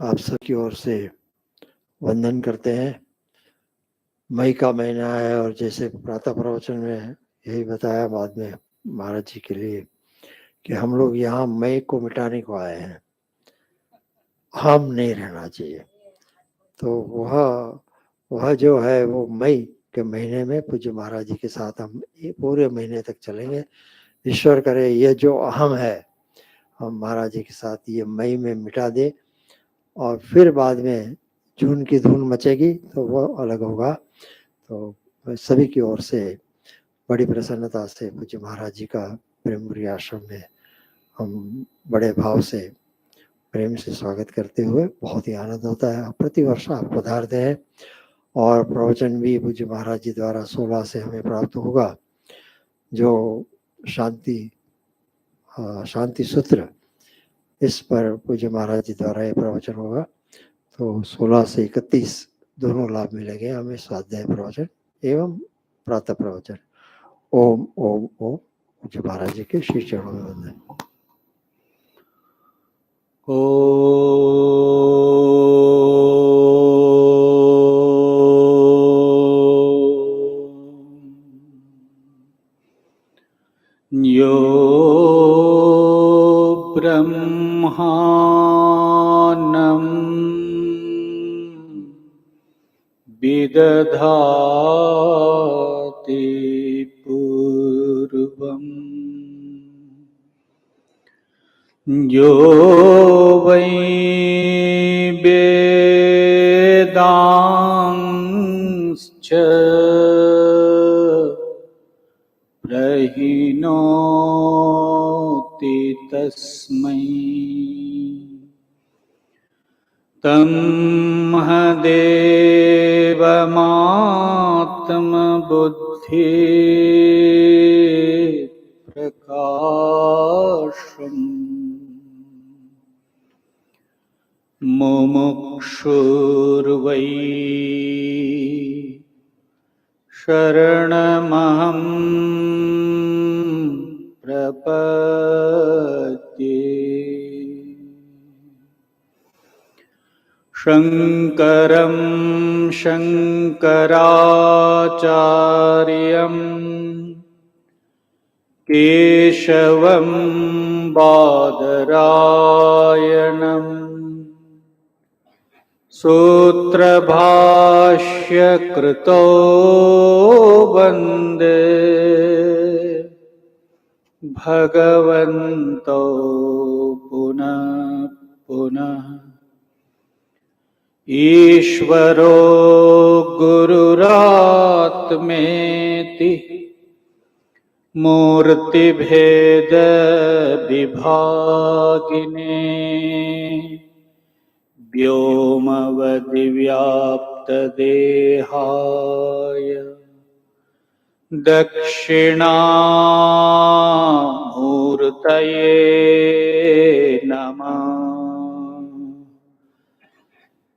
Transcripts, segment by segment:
आप सबकी ओर से वंदन करते हैं। मई का महीना है और जैसे प्रातः प्रवचन में यही बताया बाद में महाराज जी के लिए कि हम लोग यहाँ मई को मिटाने को आए हैं, हम नहीं रहना चाहिए। तो वह जो है वो मई के महीने में पूज्य महाराज जी के साथ हम ये पूरे महीने तक चलेंगे। ईश्वर करे ये जो अहम है हम महाराज जी के साथ ये मई में मिटा दे और फिर बाद में जून की धून मचेगी तो वह अलग होगा। तो सभी की ओर से बड़ी प्रसन्नता से पूज्य महाराज जी का प्रेमपुरी आश्रम में हम बड़े भाव से प्रेम से स्वागत करते हुए बहुत ही आनंद होता है। प्रतिवर्ष आप पधारते हैं और प्रवचन भी पूज्य महाराज जी द्वारा 16 से हमें प्राप्त होगा, जो शांति सूत्र, इस पर पूज्य महाराज जी द्वारा ये प्रवचन होगा। तो 16 से 31 दोनों लाभ मिलेंगे हमें, स्वाध्याय प्रवचन एवं प्रातः प्रवचन। ओम ओम ओम। पूज्य महाराज जी के श्री चरणों में वंदन। यो ब्रह्माणं विदधाति पूर्वम् यो वै वेदांश्च प्रहिणोति तस्मै तन्महदेवमात्मबुद्धि प्रकाशम् मुमुक्षुर्वै शरणमहं प्रपद्ये। शङ्करं शङ्कराचार्यं केशवं बादरायणम् सूत्रभाष्यकृतो वन्दे भगवन्तो पुनः पुनः। ईश्वरो गुरुरात्मेति मूर्तिभेद विभागिने व्योमवद्व्याप्तदेहाय दक्षिणामूर्तये नमः।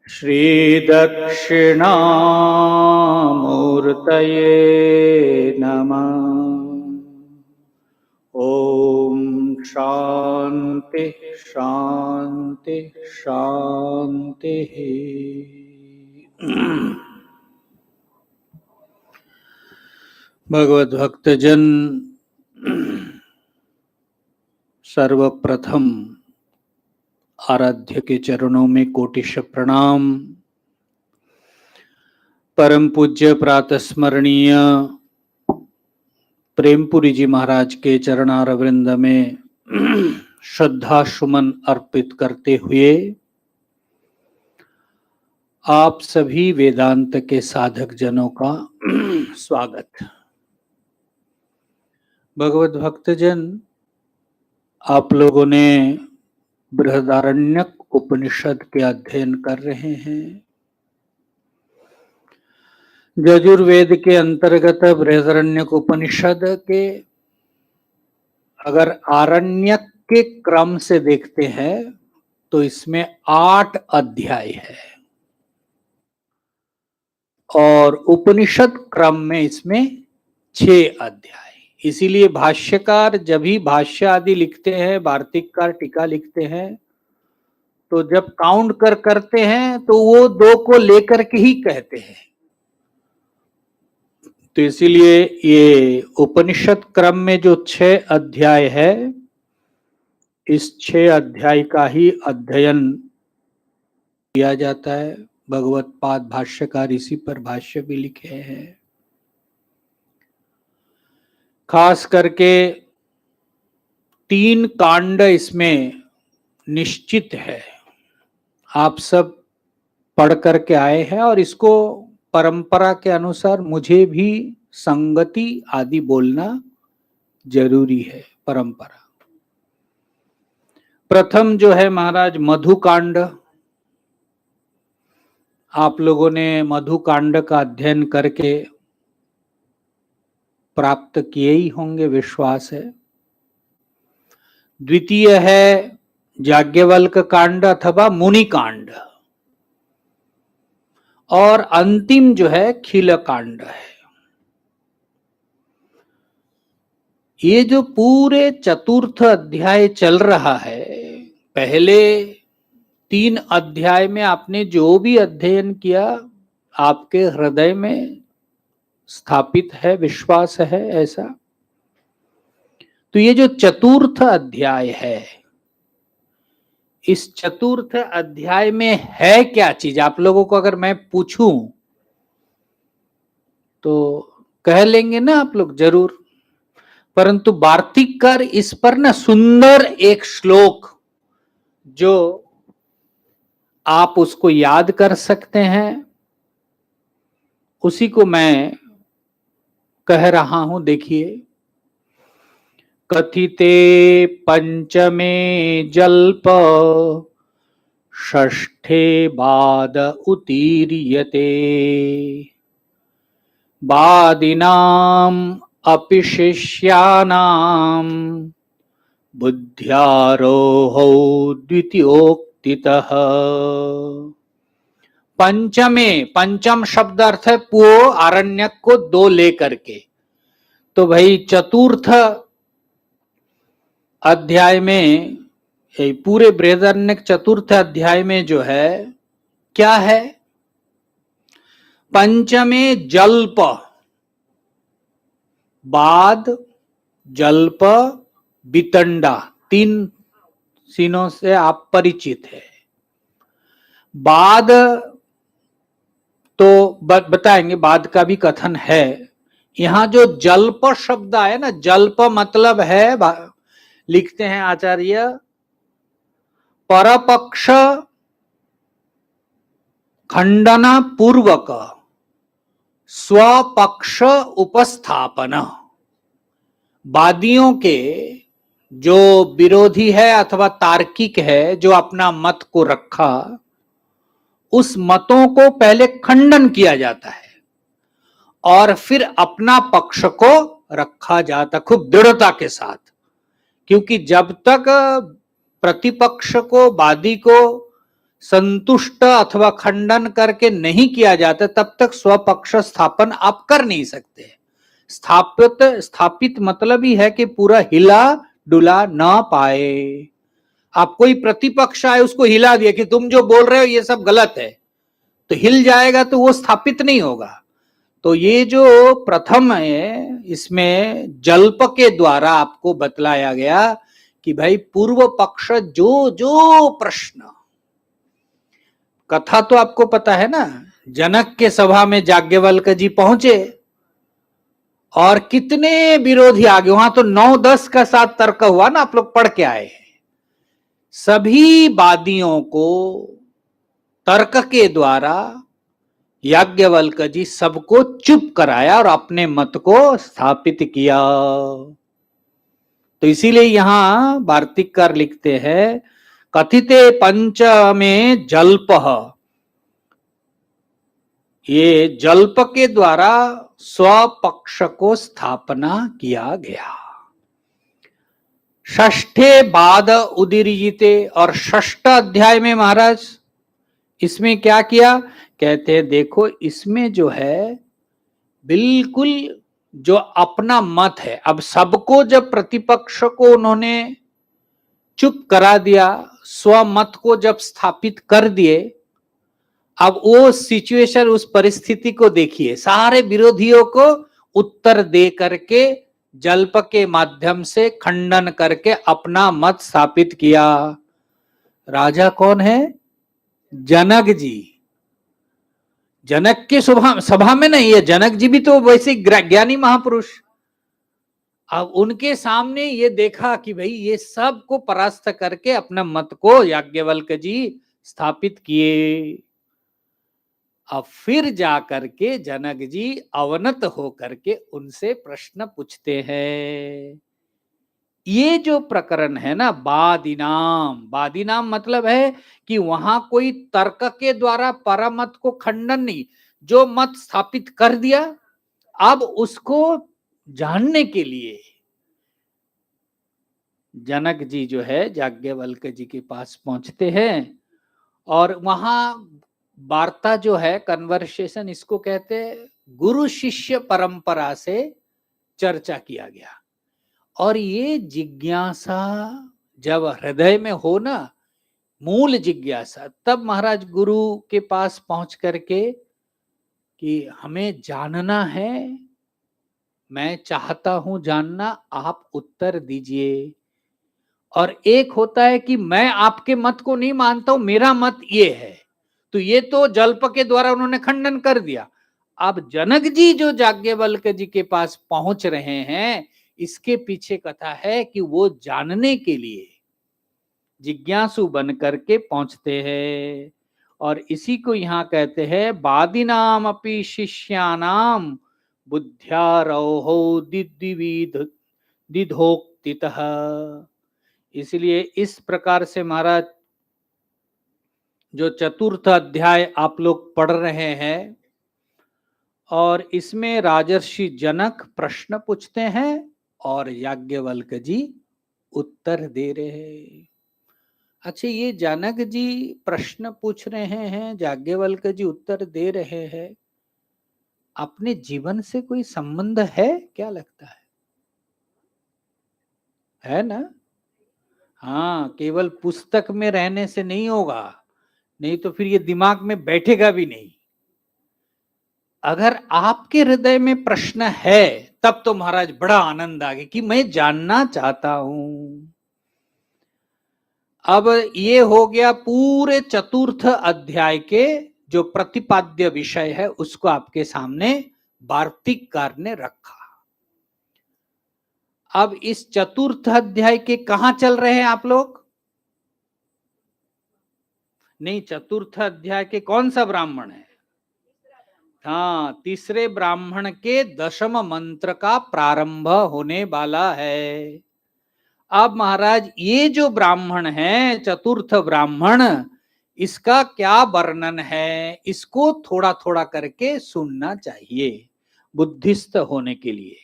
श्रीदक्षिणामूर्तये नमः। ओम शांति शांति शांति। भगवत भक्तजन, सर्वप्रथम आराध्य के चरणों में कोटिश प्रणाम। परम पूज्य प्रातः स्मरणीय प्रेमपुरी जी महाराज के चरणारविंद में श्रद्धा सुमन अर्पित करते हुए आप सभी वेदांत के साधक जनों का स्वागत। भगवत भक्तजन, आप लोगों ने बृहदारण्यक उपनिषद के अध्ययन कर रहे हैं। यजुर्वेद के अंतर्गत बृहदारण्यक उपनिषद के अगर आरण्यक के क्रम से देखते हैं तो इसमें 8 अध्याय है और उपनिषद क्रम में इसमें 6 अध्याय। इसीलिए भाष्यकार जब भी भाष्य आदि लिखते हैं, वार्तिककार टीका लिखते हैं, तो जब काउंट करते हैं तो वो 2 को लेकर के ही कहते हैं। तो इसीलिए ये उपनिषद क्रम में जो 6 अध्याय है, इस 6 अध्याय का ही अध्ययन किया जाता है। भगवत पाद भाष्यकार इसी पर भाष्य भी लिखे हैं। खास करके 3 कांड इसमें निश्चित है, आप सब पढ़ करके आए हैं, और इसको परंपरा के अनुसार मुझे भी संगति आदि बोलना जरूरी है। परंपरा प्रथम जो है महाराज मधुकांड, आप लोगों ने मधुकांड का अध्ययन करके प्राप्त किए ही होंगे, विश्वास है। द्वितीय है याज्ञवल्क कांड अथवा मुनि कांड, और अंतिम जो है खिल कांड है। ये जो पूरे चतुर्थ अध्याय चल रहा है, पहले 3 अध्याय में आपने जो भी अध्ययन किया आपके हृदय में स्थापित है, विश्वास है ऐसा। तो ये जो चतुर्थ अध्याय है, इस चतुर्थ अध्याय में है क्या चीज, आप लोगों को अगर मैं पूछूं तो कह लेंगे ना आप लोग जरूर, परंतु वार्तिककार इस पर ना सुंदर एक श्लोक, जो आप उसको याद कर सकते हैं, उसी को मैं कह रहा हूं। देखिए, कथिते पंचमे जल्प षष्ठे बाद उत्तीर्यते वादिनाम अपि शिष्यानाम बुद्ध्यारोहौ द्वितीयोक्तितः। पंचमे, पंचम शब्द अर्थ है पूर्व आरण्यक को 2 लेकर के। तो भाई चतुर्थ अध्याय में, पूरे बृहदारण्यक चतुर्थ अध्याय में जो है क्या है, पंचमे जल्प, बाद, जल्प, वितंडा, 3 सीनों से आप परिचित है। बाद तो बताएंगे, बाद का भी कथन है। यहां जो जल्प शब्द आया ना, जल्प मतलब है, लिखते हैं आचार्य, परपक्ष खंडन पूर्वक स्वपक्ष उपस्थापन। वादियों के जो विरोधी है अथवा तार्किक है, जो अपना मत को रखा, उस मतों को पहले खंडन किया जाता है और फिर अपना पक्ष को रखा जाता खूब दृढ़ता के साथ। क्योंकि जब तक प्रतिपक्ष को, वादी को संतुष्ट अथवा खंडन करके नहीं किया जाता, तब तक स्वपक्ष स्थापन आप कर नहीं सकते। स्थापित मतलब ही है कि पूरा हिला डुला ना पाए। आप कोई प्रतिपक्ष आए, उसको हिला दिया कि तुम जो बोल रहे हो ये सब गलत है, तो हिल जाएगा, तो वो स्थापित नहीं होगा। तो ये जो प्रथम है, इसमें जल्प के द्वारा आपको बतलाया गया कि भाई पूर्व पक्ष जो जो प्रश्न, कथा तो आपको पता है ना, जनक के सभा में याज्ञवल्क जी पहुंचे और कितने विरोधी आ गए। वहां तो 9-10 का साथ तर्क हुआ ना, आप लोग पढ़ के आए हैं। सभी वादियों को तर्क के द्वारा याज्ञवल्क जी सबको चुप कराया और अपने मत को स्थापित किया। तो इसीलिए यहां वार्तिककार लिखते हैं, कथिते पंचमे जल्प, ये जल्प के द्वारा स्वपक्ष को स्थापना किया गया। षष्ठे बाद उदीर्यते, और षष्ठ अध्याय में महाराज इसमें क्या किया, कहते हैं देखो इसमें जो है बिल्कुल जो अपना मत है, अब सबको जब प्रतिपक्ष को उन्होंने चुप करा दिया, स्वमत को जब स्थापित कर दिए, अब वो सिचुएशन, उस परिस्थिति को देखिए, सारे विरोधियों को उत्तर दे करके जल्प के माध्यम से खंडन करके अपना मत स्थापित किया। राजा कौन है? जनक जी। जनक के सभा में नहीं है, जनक जी भी तो वैसे ज्ञानी महापुरुष। अब उनके सामने ये देखा कि भाई ये सब को परास्त करके अपना मत को याज्ञवल्क्य जी स्थापित किए। अब फिर जा करके जनक जी अवनत हो करके उनसे प्रश्न पूछते हैं। ये जो प्रकरण है ना, वादिनाम मतलब है कि वहां कोई तर्क के द्वारा परमत को खंडन नहीं, जो मत स्थापित कर दिया अब उसको जानने के लिए जनक जी जो है याज्ञवल्क्य जी के पास पहुंचते हैं। और वहां वार्ता जो है, कन्वर्सेशन, इसको कहते हैं गुरु शिष्य परंपरा से चर्चा किया गया। और ये जिज्ञासा जब हृदय में हो ना, मूल जिज्ञासा, तब महाराज गुरु के पास पहुंच करके कि हमें जानना है, मैं चाहता हूं जानना, आप उत्तर दीजिए। और एक होता है कि मैं आपके मत को नहीं मानता हूं, मेरा मत ये है, तो ये तो जल्प के द्वारा उन्होंने खंडन कर दिया। अब जनक जी जो याज्ञवल्क्य जी के पास पहुंच रहे हैं, इसके पीछे कथा है कि वो जानने के लिए जिज्ञासु बन करके पहुंचते हैं। और इसी को यहाँ कहते हैं वादिनाम अपि शिष्यानाम बुद्ध्यारोहो दिधोक्तितः। इसलिए इस प्रकार से महाराज जो चतुर्थ अध्याय आप लोग पढ़ रहे हैं, और इसमें राजर्षि जनक प्रश्न पूछते हैं और याज्ञवल्क्य जी उत्तर दे रहे हैं। अच्छा, ये जनक जी प्रश्न पूछ रहे हैं, याज्ञवल्क्य जी उत्तर दे रहे हैं, अपने जीवन से कोई संबंध है? क्या लगता है ना? हाँ, केवल पुस्तक में रहने से नहीं होगा, नहीं तो फिर ये दिमाग में बैठेगा भी नहीं। अगर आपके हृदय में प्रश्न है तब तो महाराज बड़ा आनंद आ गया कि मैं जानना चाहता हूं। अब ये हो गया पूरे चतुर्थ अध्याय के जो प्रतिपाद्य विषय है, उसको आपके सामने वार्तिककार ने रखा। अब इस चतुर्थ अध्याय के कहां चल रहे हैं आप लोग? नहीं, चतुर्थ अध्याय के कौन सा ब्राह्मण है? हाँ, तीसरे ब्राह्मण के दशम मंत्र का प्रारंभ होने वाला है। अब महाराज ये जो ब्राह्मण है, चतुर्थ ब्राह्मण, इसका क्या वर्णन है, इसको थोड़ा थोड़ा करके सुनना चाहिए बुद्धिस्त होने के लिए।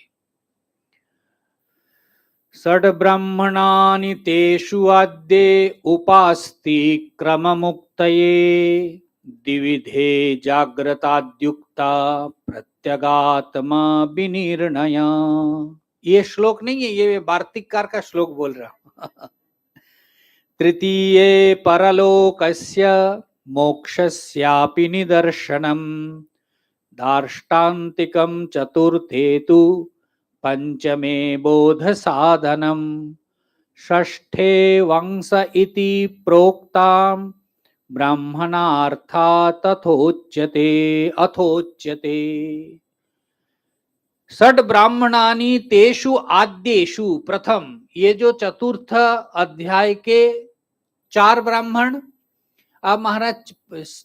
षड ब्राह्मणानि तेषु आद्ये उपास्ति क्रम मुक्तये द्विविधे जाग्रताद्युक्ता प्रत्यगात्मा विनिर्णय। ये श्लोक नहीं है, ये वार्तिककार का श्लोक बोल रहा हूं। तृतीये परलोकस्य मोक्षस्यापि निदर्शनम् दार्ष्टान्तिकं चतुर्थे तु पंचमे बोध साधनम षष्ठे वंश इति प्रोक्ताम ब्राह्मणार्था तथोच्यते अथोच्यते। षड ब्राह्मणानि तेषु आद्येषु, प्रथम ये जो चतुर्थ अध्याय के 4 ब्राह्मण, अब महाराज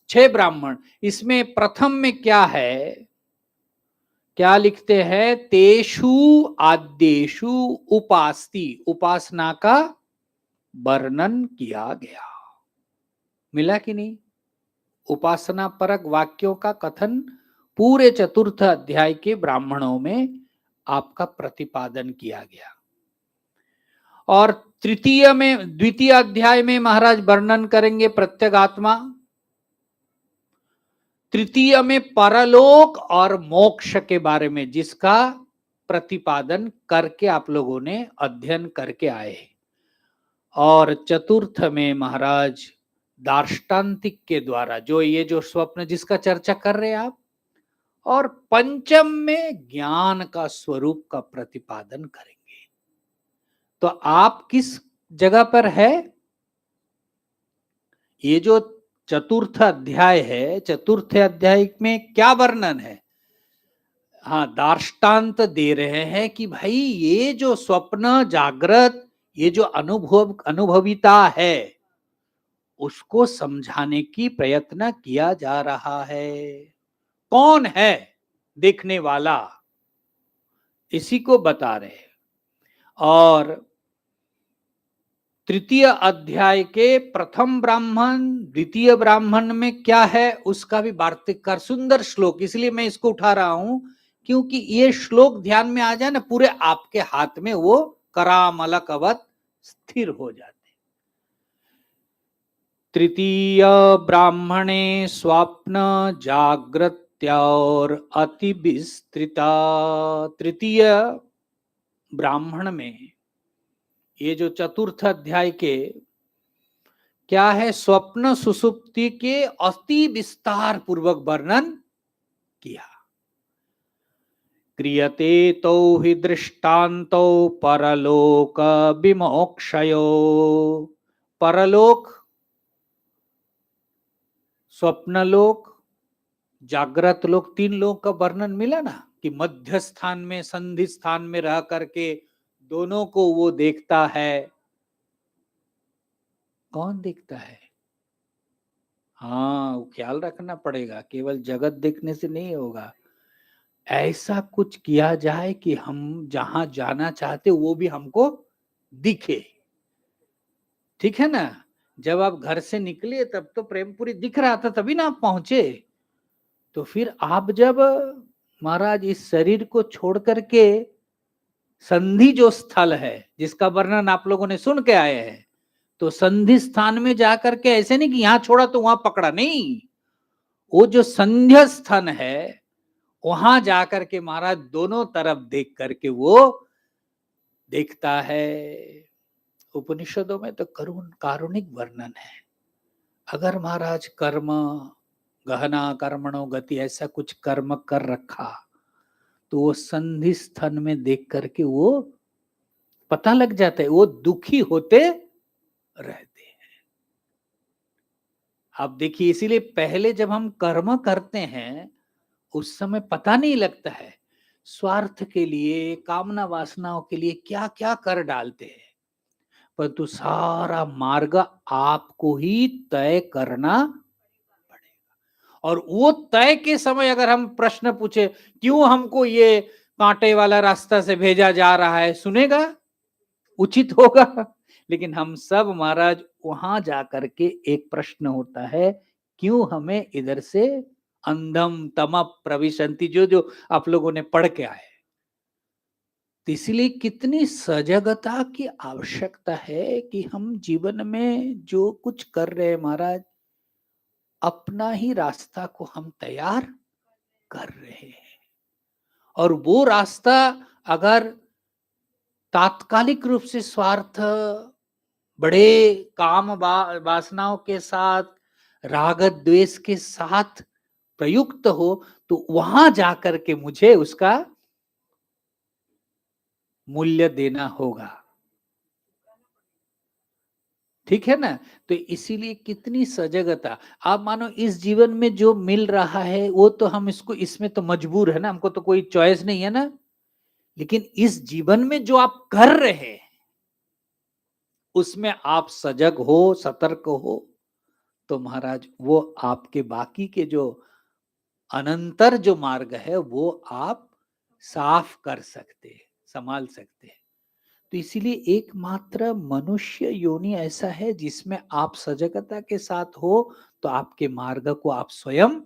6 ब्राह्मण, इसमें प्रथम में क्या है, क्या लिखते हैं? तेषु आद्येषु उपास्ति, उपासना का वर्णन किया गया। मिला कि नहीं? उपासना परक वाक्यों का कथन पूरे चतुर्थ अध्याय के ब्राह्मणों में आपका प्रतिपादन किया गया। और तृतीय में, द्वितीय अध्याय में महाराज वर्णन करेंगे प्रत्यगात्मा, तृतीय में परलोक और मोक्ष के बारे में, जिसका प्रतिपादन करके आप लोगों ने अध्ययन करके आए। और चतुर्थ में महाराज दार्ष्टान्तिक के द्वारा जो स्वप्न जिसका चर्चा कर रहे हैं आप, और पंचम में ज्ञान का स्वरूप का प्रतिपादन करेंगे। तो आप किस जगह पर है? ये जो चतुर्थ अध्याय है, चतुर्थ अध्याय में क्या वर्णन है? हाँ, दार्ष्टान्त दे रहे हैं कि भाई ये जो स्वप्न जागृत, ये जो अनुभविता है, उसको समझाने की प्रयत्न किया जा रहा है। कौन है देखने वाला, इसी को बता रहे हैं। और तृतीय अध्याय के प्रथम ब्राह्मण द्वितीय ब्राह्मण में क्या है उसका भी वार्तिककार सुंदर श्लोक, इसलिए मैं इसको उठा रहा हूं क्योंकि ये श्लोक ध्यान में आ जाए ना, पूरे आपके हाथ में वो करामलकवत स्थिर हो जाते। तृतीय ब्राह्मणे स्वप्न जागृत्या और अति विस्तृता। तृतीय ब्राह्मण में ये जो चतुर्थ अध्याय के क्या है, स्वप्न सुसुप्ति के अति विस्तार पूर्वक वर्णन किया। क्रियते तो हि दृष्टान्तो परलोक विमोक्षयो। परलोक, स्वप्नलोक, जागृत लोक, तीन लोक का वर्णन मिला ना, कि मध्य स्थान में संधि स्थान में रह करके दोनों को वो देखता है। कौन देखता है? हाँ, वो ख्याल रखना पड़ेगा, केवल जगत देखने से नहीं होगा। ऐसा कुछ किया जाए कि हम जहां जाना चाहते वो भी हमको दिखे। ठीक है ना? जब आप घर से निकले तब तो प्रेमपुरी दिख रहा था, तभी ना आप पहुंचे। तो फिर आप जब महाराज इस शरीर को छोड़ करके संधि जो स्थल है जिसका वर्णन आप लोगों ने सुन के आए हैं, तो संधि स्थान में जाकर के ऐसे नहीं कि यहां छोड़ा तो वहां पकड़ा, नहीं, वो जो संध्या स्थान है वहां जाकर के महाराज दोनों तरफ देख करके वो देखता है। उपनिषदों में तो कारुणिक वर्णन है। अगर महाराज कर्म गहना कर्मणो गति ऐसा कुछ कर्म कर रखा तो वो संधि स्थान में देख करके वो पता लग जाता है, वो दुखी होते रहते हैं। आप देखिए, इसीलिए पहले जब हम कर्म करते हैं उस समय पता नहीं लगता है, स्वार्थ के लिए कामना वासनाओं के लिए क्या क्या कर डालते हैं, परंतु सारा मार्ग आपको ही तय करना पड़ेगा। और वो तय के समय अगर हम प्रश्न पूछे क्यों हमको ये कांटे वाला रास्ता से भेजा जा रहा है, सुनेगा? उचित होगा? लेकिन हम सब महाराज वहां जाकर के एक प्रश्न होता है, क्यों हमें इधर से अंधम तम प्रविशंति, जो जो आप लोगों ने पढ़ के आए। तो इसलिए कितनी सजगता की आवश्यकता है कि हम जीवन में जो कुछ कर रहे हैं महाराज, अपना ही रास्ता को हम तैयार कर रहे हैं। और वो रास्ता अगर तात्कालिक रूप से स्वार्थ, बड़े काम वासनाओं के साथ, राग द्वेष के साथ प्रयुक्त हो, तो वहां जाकर के मुझे उसका मूल्य देना होगा। ठीक है ना? तो इसीलिए कितनी सजगता। आप मानो इस जीवन में जो मिल रहा है वो तो हम इसमें तो मजबूर है ना, हमको तो कोई चॉइस नहीं है ना। लेकिन इस जीवन में जो आप कर रहे हैं उसमें आप सजग हो, सतर्क हो, तो महाराज वो आपके बाकी के जो अनंतर जो मार्ग है वो आप साफ कर सकते हैं, संभाल सकते हैं। तो इसीलिए एकमात्र मनुष्य योनि ऐसा है जिसमें आप सजगता के साथ हो तो आपके मार्ग को आप स्वयं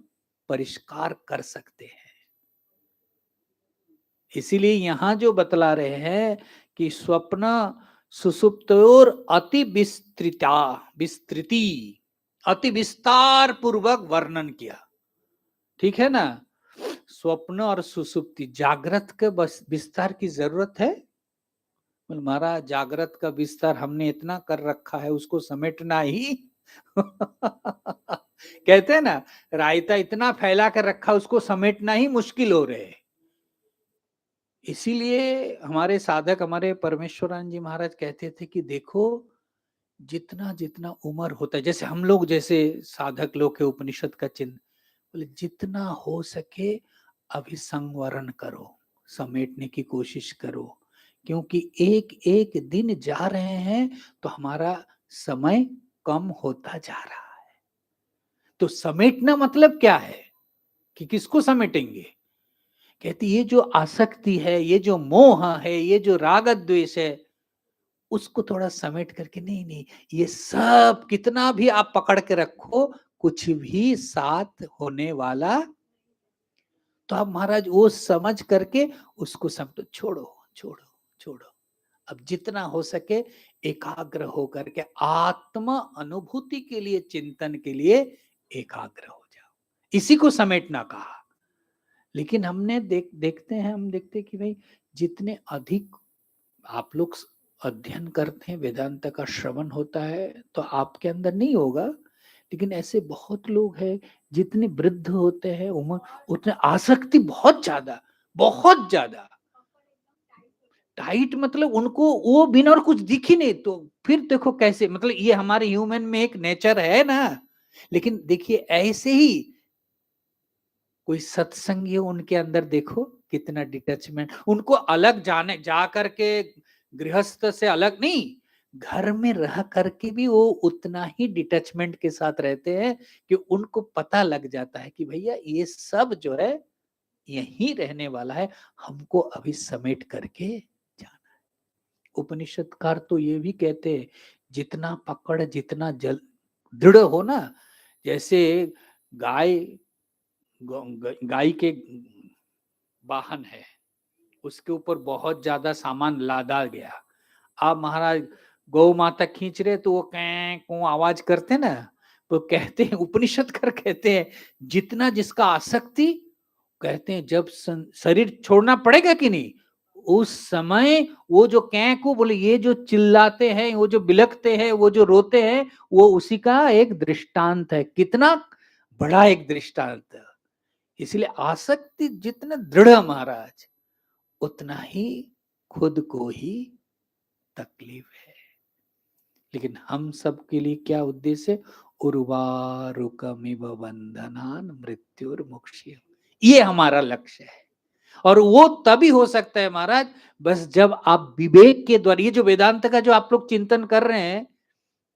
परिष्कार कर सकते हैं। इसीलिए यहां जो बतला रहे हैं कि स्वप्न सुसुप्तोर अति विस्तृति, अति विस्तार पूर्वक वर्णन किया। ठीक है ना? स्वप्न और सुसुप्ति, जागृत के विस्तार की जरूरत है? बोले महाराज जागृत का विस्तार हमने इतना कर रखा है, उसको समेटना ही कहते हैं ना, रायता इतना फैला कर रखा, उसको समेटना ही मुश्किल हो रहे। इसीलिए हमारे साधक, हमारे परमेश्वरानंद जी महाराज कहते थे कि देखो जितना जितना उम्र होता है, जैसे हम लोग जैसे साधक लोग के उपनिषद का चिन्ह, बोले जितना हो सके अभिसंवरण करो, समेटने की कोशिश करो, क्योंकि एक एक दिन जा रहे हैं तो हमारा समय कम होता जा रहा है। तो समेटना मतलब क्या है कि किसको समेटेंगे? कहती ये जो आसक्ति है, ये जो मोह है, ये जो राग द्वेष है, उसको थोड़ा समेट करके, नहीं नहीं ये सब कितना भी आप पकड़ के रखो, कुछ भी साथ होने वाला। तो आप महाराज वो समझ करके उसको समझो, छोड़ो छोड़ो छोड़ो। अब जितना हो सके एकाग्र हो करके आत्म अनुभूति के लिए, चिंतन के लिए एकाग्र हो जाओ, इसी को समेटना कहा। लेकिन हमने देखते हैं, हम देखते हैं कि भाई जितने अधिक आप लोग अध्ययन करते हैं, वेदांत का श्रवण होता है, तो आपके अंदर नहीं होगा, लेकिन ऐसे बहुत लोग हैं जितने वृद्ध होते हैं उम्र, उतने आसक्ति बहुत ज्यादा टाइट, मतलब उनको वो बिना और कुछ दिख ही नहीं। तो फिर देखो कैसे, मतलब ये हमारे ह्यूमन में एक नेचर है ना। लेकिन देखिए ऐसे ही कोई सत्संगी उनके अंदर देखो कितना डिटैचमेंट, उनको अलग जाने जा करके गृहस्थ से अलग नहीं, घर में रह करके भी वो उतना ही डिटैचमेंट के साथ रहते हैं कि उनको पता लग जाता है कि भैया ये सब जो है यही रहने वाला है, हमको अभी समेट करके जाना है। उपनिषदकार तो ये भी कहते हैं जितना पकड़, जितना जल दृढ़ हो ना, जैसे गाय गाय के वाहन है, उसके ऊपर बहुत ज्यादा सामान लादा गया, आप महाराज गौ माता खींच रहे तो वो कैं को आवाज करते ना, तो कहते हैं उपनिषद कर कहते हैं जितना जिसका आसक्ति, कहते हैं जब शरीर छोड़ना पड़ेगा कि नहीं, उस समय वो जो कैं को बोले, ये जो चिल्लाते हैं, वो जो बिलखते हैं, वो जो रोते हैं, वो उसी का एक दृष्टांत है। कितना बड़ा एक दृष्टांत। इसलिए आसक्ति जितना दृढ़ महाराज, उतना ही खुद को ही तकलीफ है। लेकिन हम सब के लिए क्या उद्देश्य? उर्वारुकमिव बंधनान मृत्युर्मुक्ष्यम्, ये हमारा लक्ष्य है। और वो तभी हो सकता है महाराज, बस जब आप विवेक के द्वारा, ये जो वेदांत का जो आप लोग चिंतन कर रहे हैं,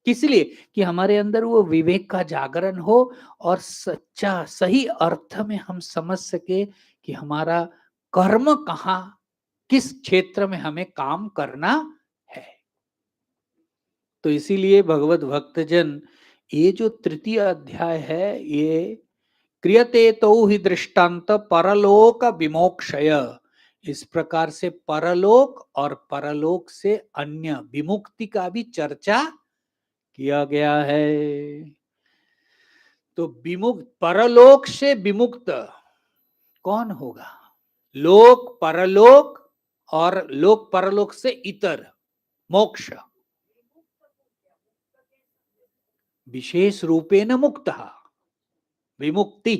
किस लिए? कि हमारे अंदर वो विवेक का जागरण हो और सच्चा सही अर्थ में हम समझ सके कि हमारा कर्म कहाँ, किस क्षेत्र में हमें काम करना है। तो इसीलिए भगवत भक्तजन, ये जो तृतीय अध्याय है, ये क्रियते तो ही दृष्टांत परलोक विमोक्षय, इस प्रकार से परलोक और परलोक से अन्य विमुक्ति का भी चर्चा किया गया है। तो विमुक्त, परलोक से विमुक्त कौन होगा? लोक परलोक और लोक परलोक से इतर मोक्ष, विशेष रूपेण मुक्त विमुक्ति।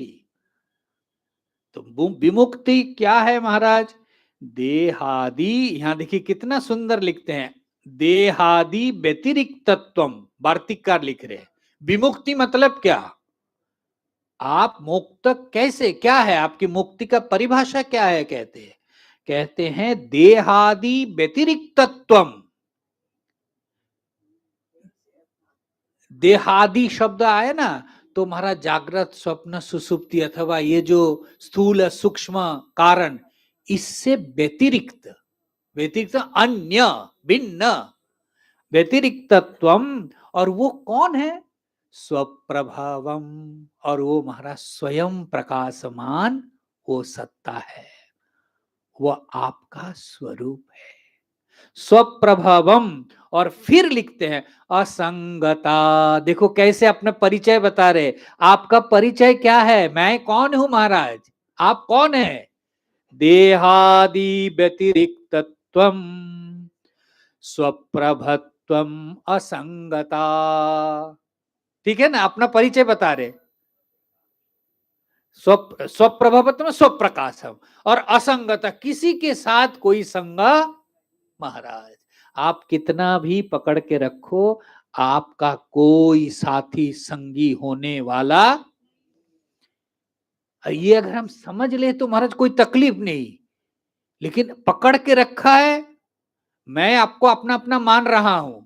तो विमुक्ति क्या है महाराज? देहादि, यहां देखिए कितना सुंदर लिखते हैं, देहादि व्यतिरिक्तत्वम, वार्तिककार लिख रहे हैं। विमुक्ति मतलब क्या? आप मुक्त कैसे, क्या है आपकी मुक्ति का परिभाषा क्या है? कहते हैं देहादि व्यतिरिक्तत्वम। देहादि शब्द आए ना, तो महाराज जागृत स्वप्न सुसुप्ति अथवा ये जो स्थूल सूक्ष्म कारण, इससे व्यतिरिक्त, व्यतिरिक्त अन्य भिन्न, व्यतिरिक्तत्वम। और वो कौन है? स्वप्रभावम, और वो महाराज स्वयं प्रकाशमान वो सत्ता है, वो आपका स्वरूप है, स्वप्रभावम। और फिर लिखते हैं असंगता, देखो कैसे अपना परिचय बता रहे, आपका परिचय क्या है? मैं कौन हूं महाराज? आप कौन है? देहादि व्यतिरिक्तत्वम स्वप्रभत्वम असंगता। ठीक है ना, अपना परिचय बता रहे। स्वप्रभत्व में स्वप्रकाशम, और असंगता, किसी के साथ कोई संग। महाराज, आप कितना भी पकड़ के रखो, आपका कोई साथी संगी होने वाला, ये अगर हम समझ ले तो महाराज कोई तकलीफ नहीं। लेकिन पकड़ के रखा है, मैं आपको अपना अपना मान रहा हूं,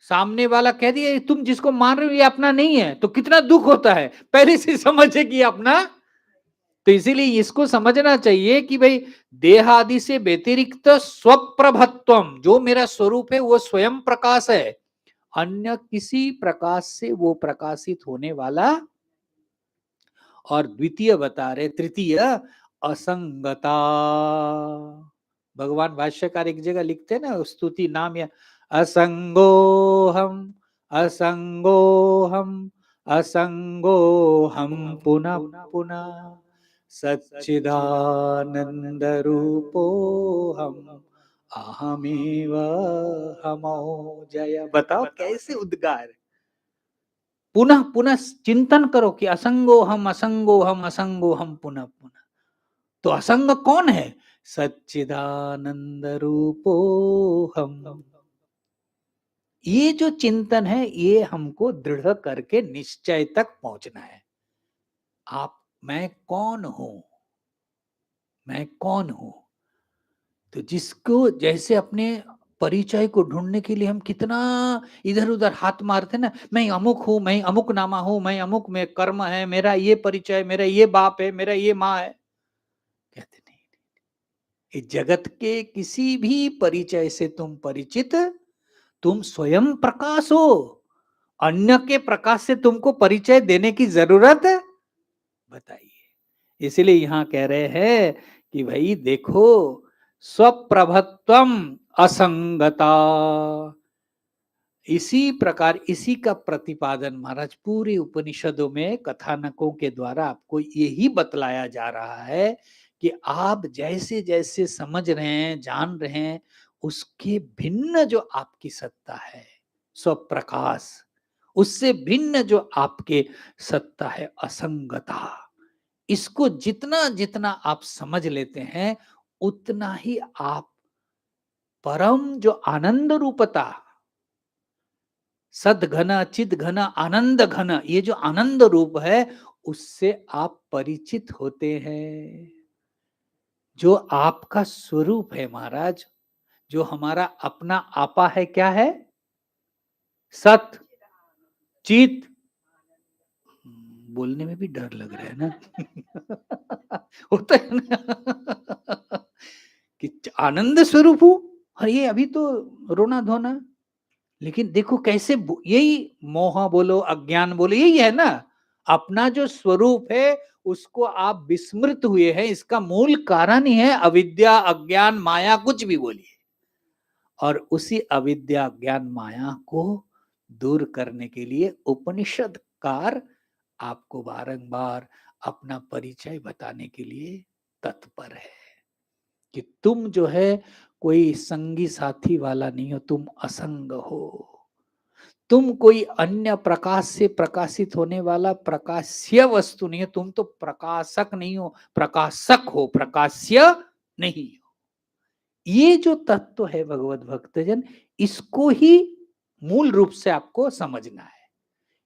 सामने वाला कह दिया तुम जिसको मान रहे हो ये अपना नहीं है, तो कितना दुख होता है, पहले से समझे कि अपना। तो इसीलिए इसको समझना चाहिए कि भाई देह आदि से व्यतिरिक्त स्वप्रभत्वम, जो मेरा स्वरूप है वो स्वयं प्रकाश है, अन्य किसी प्रकाश से वो प्रकाशित होने वाला। और द्वितीय बता रहे, तृतीय असंगता। भगवान भाष्यकार एक जगह लिखते हैं ना स्तुति नाम, या असंगोहम असंगोहम असंगोहम पुनः पुनः सच्चिदानंद रूपोहम अहमेव हमो जय। बताओ कैसे उद्गार, पुनः पुनः चिंतन करो कि असंगो हम असंगो हम असंगो हम पुनः पुनः। तो असंग कौन है? सच्चिदानंद रूपो हम। ये जो चिंतन है ये हमको दृढ़ करके निश्चय तक पहुंचना है। मैं कौन हूं, मैं कौन हूं। तो जिसको जैसे अपने परिचय को ढूंढने के लिए हम कितना इधर उधर हाथ मारते ना, मैं अमुक हूं, मैं अमुक नामा हूं, मैं अमुक में कर्म है, मेरा ये परिचय, मेरा ये बाप है, मेरा ये माँ है। कहते नहीं, इस जगत के किसी भी परिचय से तुम परिचित, तुम स्वयं प्रकाश हो, अन्य के प्रकाश से तुमको परिचय देने की जरूरत बताइए। इसलिए यहां कह रहे हैं कि भाई देखो, स्वप्रभत्वम असंगता, इसी प्रकार इसी का प्रतिपादन महाराज पूरे उपनिषदों में कथानकों के द्वारा आपको यही बतलाया जा रहा है कि आप जैसे जैसे समझ रहे हैं, जान रहे हैं, उसके भिन्न जो आपकी सत्ता है स्वप्रकाश, उससे भिन्न जो आपके सत्ता है असंगता, इसको जितना जितना आप समझ लेते हैं उतना ही आप परम जो आनंद रूपता, सद घन चिद घन आनंद घन, ये जो आनंद रूप है उससे आप परिचित होते हैं। जो आपका स्वरूप है महाराज, जो हमारा अपना आपा है, क्या है? सत चित, बोलने में भी डर लग रहा है ना होता है ना कि आनंद स्वरूप हूं, और ये अभी तो रोना धोना। लेकिन देखो कैसे, यही मोह बोलो अज्ञान बोलो, यही है ना, अपना जो स्वरूप है उसको आप विस्मृत हुए हैं। इसका मूल कारण ही है अविद्या अज्ञान माया, कुछ भी बोलिए। और उसी अविद्या ज्ञान माया को दूर करने के लिए उपनिषदकार आपको बारंबार अपना परिचय बताने के लिए तत्पर है कि तुम जो है कोई संगी साथी वाला नहीं हो, तुम असंग हो, तुम कोई अन्य प्रकाश से प्रकाशित होने वाला प्रकाश्य वस्तु नहीं हो, तुम तो प्रकाशक नहीं हो, प्रकाशक हो, प्रकाश्य नहीं हो। ये जो तत्व है भगवत भक्तजन, इसको ही मूल रूप से आपको समझना है।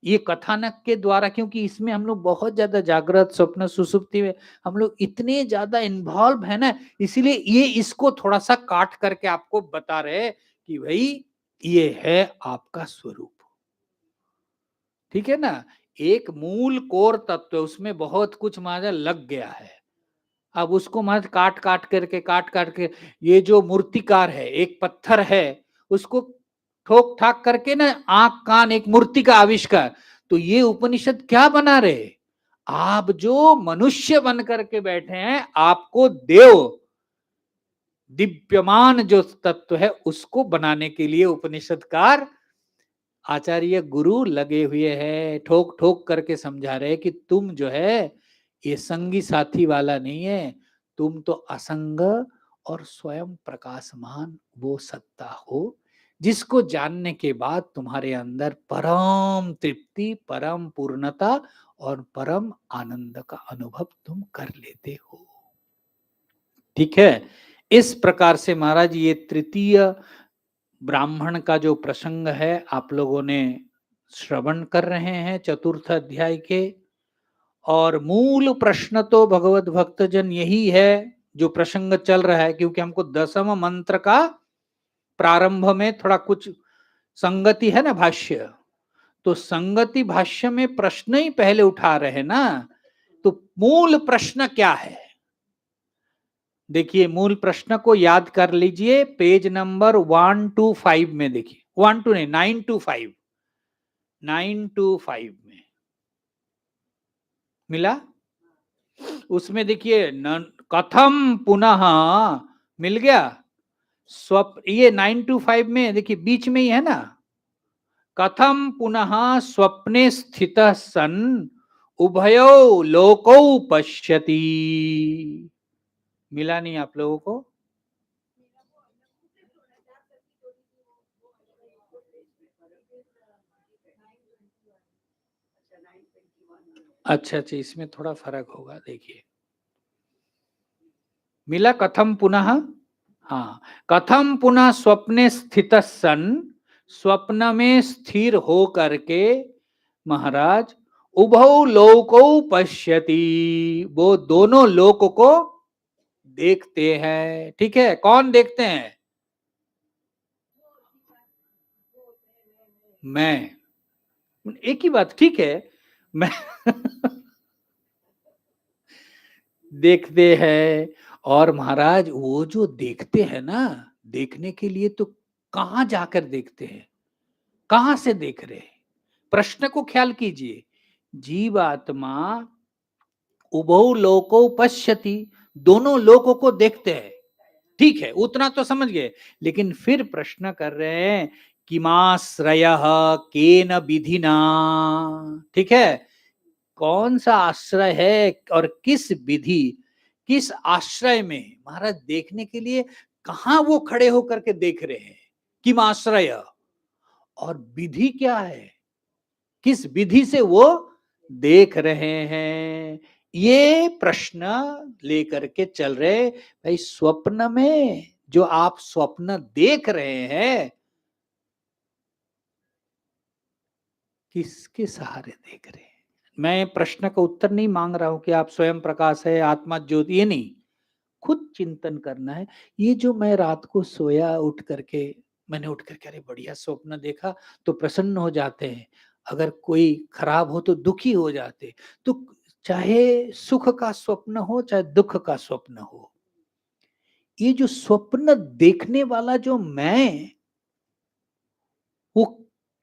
ये कथानक के द्वारा, क्योंकि इसमें हम लोग बहुत ज्यादा जागृत स्वप्न सुसुप्ति में हम लोग इतने ज्यादा इन्वॉल्व है ना, इसीलिए ये इसको थोड़ा सा काट करके आपको बता रहे कि भाई ये है आपका स्वरूप। ठीक है ना, एक मूल कोर तत्व है, उसमें बहुत कुछ माजा लग गया है। अब उसको मत काट काट करके, ये जो मूर्तिकार है, एक पत्थर है, उसको ठोक ठाक करके ना आंख कान एक मूर्ति का आविष्कार। तो ये उपनिषद क्या बना रहे, आप जो मनुष्य बन करके बैठे हैं, आपको देव दिव्यमान जो तत्व है उसको बनाने के लिए उपनिषदकार आचार्य गुरु लगे हुए हैं, ठोक ठोक करके समझा रहे कि तुम जो है ये संगी साथी वाला नहीं है, तुम तो असंग और स्वयं प्रकाशमान वो सत्ता हो जिसको जानने के बाद तुम्हारे अंदर परम तृप्ति, परम पूर्णता और परम आनंद का अनुभव तुम कर लेते हो। ठीक है, इस प्रकार से महाराज ये तृतीय ब्राह्मण का जो प्रसंग है आप लोगों ने श्रवण कर रहे हैं चतुर्थ अध्याय के। और मूल प्रश्न तो भगवत भक्तजन यही है जो प्रसंग चल रहा है, क्योंकि हमको दसम मंत्र का प्रारंभ में थोड़ा कुछ संगति है ना भाष्य, तो संगति भाष्य में प्रश्न ही पहले उठा रहे हैं ना, तो मूल प्रश्न क्या है देखिए, मूल प्रश्न को याद कर लीजिए, पेज नंबर 125 में देखिए, 12 नहीं 925, 925 में मिला। उसमें देखिए कथम पुनः मिल गया ये 925 में देखिए बीच में ही है ना, कथम पुनः स्वप्ने स्थितः सन उभयो लोकौ पश्यति। मिला नहीं आप लोगों को? अच्छा अच्छा, इसमें थोड़ा फर्क होगा, देखिए मिला कथम पुनः, हाँ, कथम पुनः स्वप्ने स्थित सन, स्वप्न में स्थिर हो करके महाराज उभौ लोकौ पश्यति, वो दोनों लोक को देखते हैं। ठीक है, कौन देखते हैं? मैं, एक ही बात, ठीक है, मैं देखते हैं। और महाराज वो जो देखते हैं ना, देखने के लिए तो कहां जाकर देखते हैं, कहां से देख रहे हैं? प्रश्न को ख्याल कीजिए, जीवात्मा उभौ लोको पश्यति, दोनों लोकों को देखते हैं। ठीक है, उतना तो समझ गए, लेकिन फिर प्रश्न कर रहे हैं किमाश्रयः केन विधिना। ठीक है, कौन सा आश्रय है और किस विधि, किस आश्रय में महाराज देखने के लिए, कहां वो खड़े होकर के देख रहे हैं, किम आश्रय, और विधि क्या है, किस विधि से वो देख रहे हैं, ये प्रश्न लेकर के चल रहे। भाई स्वप्न में जो आप स्वप्न देख रहे हैं, किसके सहारे देख रहे हैं? मैं प्रश्न का उत्तर नहीं मांग रहा हूं कि आप स्वयं प्रकाश है, आत्मा ज्योति, ये नहीं, खुद चिंतन करना है। ये जो मैं रात को सोया, उठ करके मैंने उठ करके अरे बढ़िया स्वप्न देखा, तो प्रसन्न हो जाते हैं, अगर कोई खराब हो तो दुखी हो जाते। तो चाहे सुख का स्वप्न हो चाहे दुख का स्वप्न हो, ये जो स्वप्न देखने वाला जो मैं, वो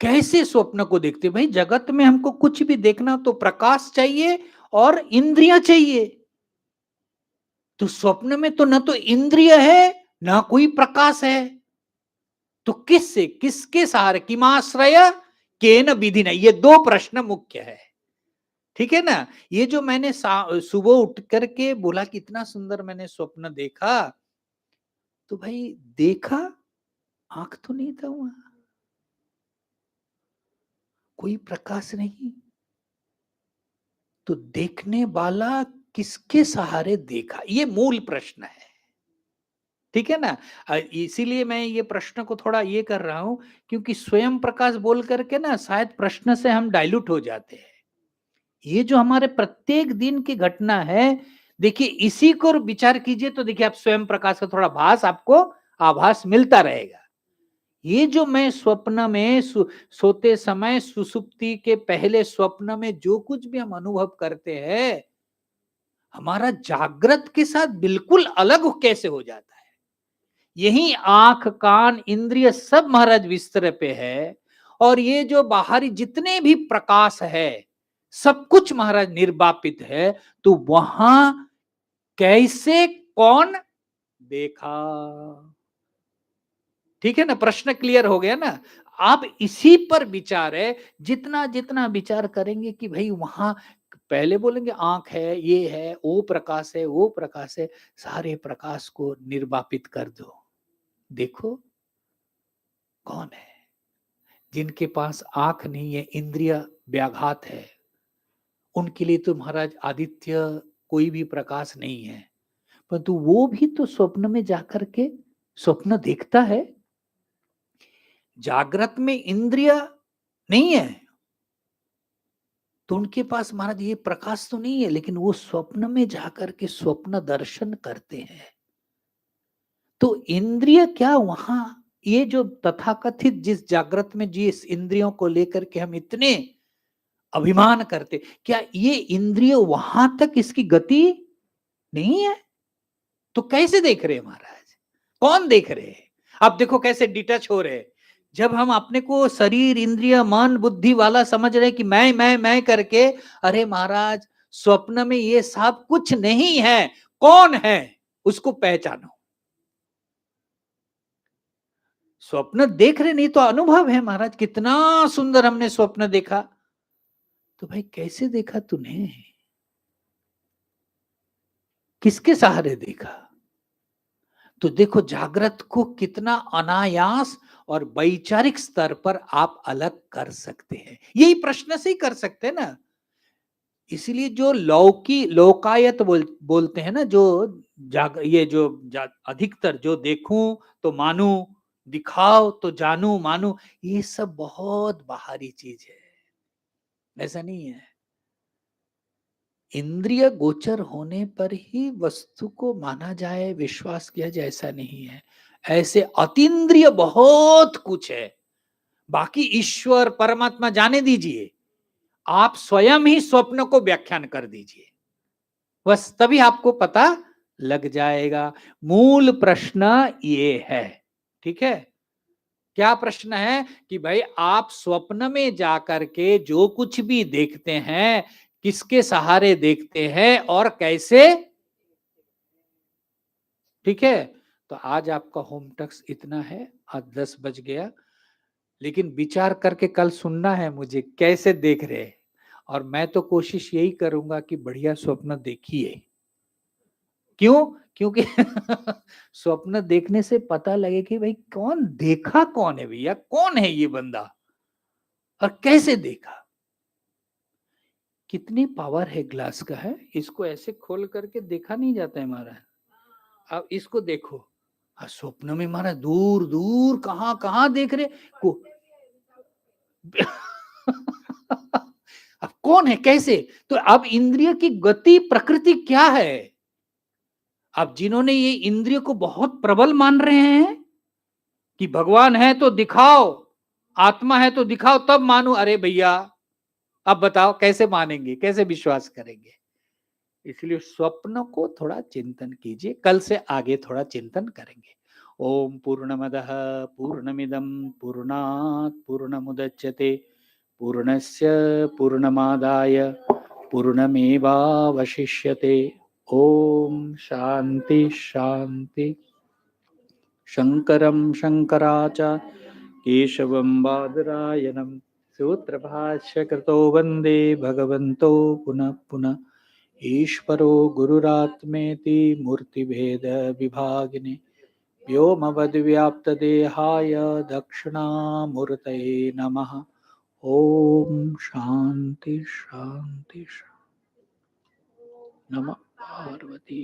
कैसे स्वप्न को देखते? भाई जगत में हमको कुछ भी देखना तो प्रकाश चाहिए और इंद्रियां चाहिए, तो स्वप्न में तो न तो इंद्रिय है ना कोई प्रकाश है, तो किससे, किसके सहारे, किमाश्रय केन विधि, नहीं, ये दो प्रश्न मुख्य है। ठीक है ना, ये जो मैंने सुबह उठ करके बोला कि इतना सुंदर मैंने स्वप्न देखा, तो भाई देखा, आंख तो नहीं था वहां, कोई प्रकाश नहीं, तो देखने वाला किसके सहारे देखा, ये मूल प्रश्न है। ठीक है ना, इसीलिए मैं ये प्रश्न को थोड़ा ये कर रहा हूं, क्योंकि स्वयं प्रकाश बोल करके ना शायद प्रश्न से हम डाइल्यूट हो जाते हैं। ये जो हमारे प्रत्येक दिन की घटना है, देखिए इसी को विचार कीजिए, तो देखिए आप स्वयं प्रकाश का थोड़ा भास, आपको आभास मिलता रहेगा। ये जो मैं स्वप्न में सोते समय, सुसुप्ति के पहले स्वप्न में जो कुछ भी हम अनुभव करते हैं, हमारा जागृत के साथ बिल्कुल अलग कैसे हो जाता है। यही आंख कान इंद्रिय सब महाराज बिस्तर पे है, और ये जो बाहरी जितने भी प्रकाश है सब कुछ महाराज निर्वापित है, तो वहां कैसे कौन देखा? ठीक है ना, प्रश्न क्लियर हो गया ना। आप इसी पर विचार है, जितना जितना विचार करेंगे कि भाई वहां पहले बोलेंगे आंख है, ये है, वो प्रकाश है, वो प्रकाश है, सारे प्रकाश को निर्वापित कर दो। देखो कौन है? जिनके पास आंख नहीं है, इंद्रिय व्याघात है, उनके लिए तो महाराज आदित्य कोई भी प्रकाश नहीं है। परंतु वो भी तो स्वप्न में जाकर के स्वप्न देखता है। जागृत में इंद्रिय नहीं है तो उनके पास महाराज ये प्रकाश तो नहीं है, लेकिन वो स्वप्न में जाकर के स्वप्न दर्शन करते हैं। तो इंद्रिय क्या वहां, ये जो तथाकथित जिस जागृत में जिस इंद्रियों को लेकर के हम इतने अभिमान करते, क्या ये इंद्रिय वहां तक इसकी गति नहीं है? तो कैसे देख रहे हैं महाराज? कौन देख रहे हैं? अब देखो कैसे डिटच हो रहे हैं। जब हम अपने को शरीर, इंद्रिय, मन, बुद्धि वाला समझ रहे कि मैं करके, अरे महाराज स्वप्न में ये सब कुछ नहीं है। कौन है उसको पहचानो। स्वप्न देख रहे नहीं तो अनुभव है महाराज, कितना सुंदर हमने स्वप्न देखा। तो भाई कैसे देखा तूने? किसके सहारे देखा? तो देखो जागृत को कितना अनायास और वैचारिक स्तर पर आप अलग कर सकते हैं। यही प्रश्न से ही कर सकते हैं ना। इसीलिए जो लोकायत बोलते हैं ना, जो ये जो अधिकतर जो देखूं तो मानूं, दिखाओ तो जानू मानू, ये सब बहुत बाहरी चीज है, ऐसा नहीं है। इंद्रिय गोचर होने पर ही वस्तु को माना जाए, विश्वास किया जाए, ऐसा नहीं है। ऐसे अतीन्द्रिय बहुत कुछ है। बाकी ईश्वर परमात्मा जाने दीजिए, आप स्वयं ही स्वप्न को व्याख्यान कर दीजिए, बस तभी आपको पता लग जाएगा। मूल प्रश्न ये है, ठीक है? क्या प्रश्न है कि भाई आप स्वप्न में जाकर के जो कुछ भी देखते हैं, किसके सहारे देखते हैं और कैसे? ठीक है? तो आज आपका होम टक्स इतना है। आज 10 बज गया, लेकिन विचार करके कल सुनना है मुझे कैसे देख रहे हैं। और मैं तो कोशिश यही करूंगा कि बढ़िया स्वप्न देखिए। क्यों? क्योंकि स्वप्न देखने से पता लगे कि भाई कौन देखा, कौन है भैया, कौन है ये बंदा और कैसे देखा। कितनी पावर है ग्लास का है, इसको ऐसे खोल करके देखा नहीं जाता है महाराज। अब इसको देखो, स्वप्न में महाराज दूर दूर कहां कहां देख रहे को। अब कौन है, कैसे? तो अब इंद्रिय की गति प्रकृति क्या है? अब जिन्होंने ये इंद्रिय को बहुत प्रबल मान रहे हैं कि भगवान है तो दिखाओ, आत्मा है तो दिखाओ तब मानो, अरे भैया अब बताओ कैसे मानेंगे, कैसे विश्वास करेंगे? इसलिए स्वप्न को थोड़ा चिंतन कीजिए। कल से आगे थोड़ा चिंतन करेंगे। ओम पूर्णमदः पूर्णमिदं पूर्णात् पूर्णमुदच्यते पूर्णस्य पूर्णमादाय पूर्णमेवावशिष्यते। ओम शांति शांति। शंकरं शंकराचार्य केशवं बादरायणं सूत्रभाष्यकृतो वन्दे भगवन्तो पुनः पुनः। ईश्वरो गुरुरात्मेति मूर्तिभेद विभागिने व्योमवद्व्याप्तदेहाय दक्षिणामूर्तये नमः। ओम शांति शांति शांति। नमः पार्वती।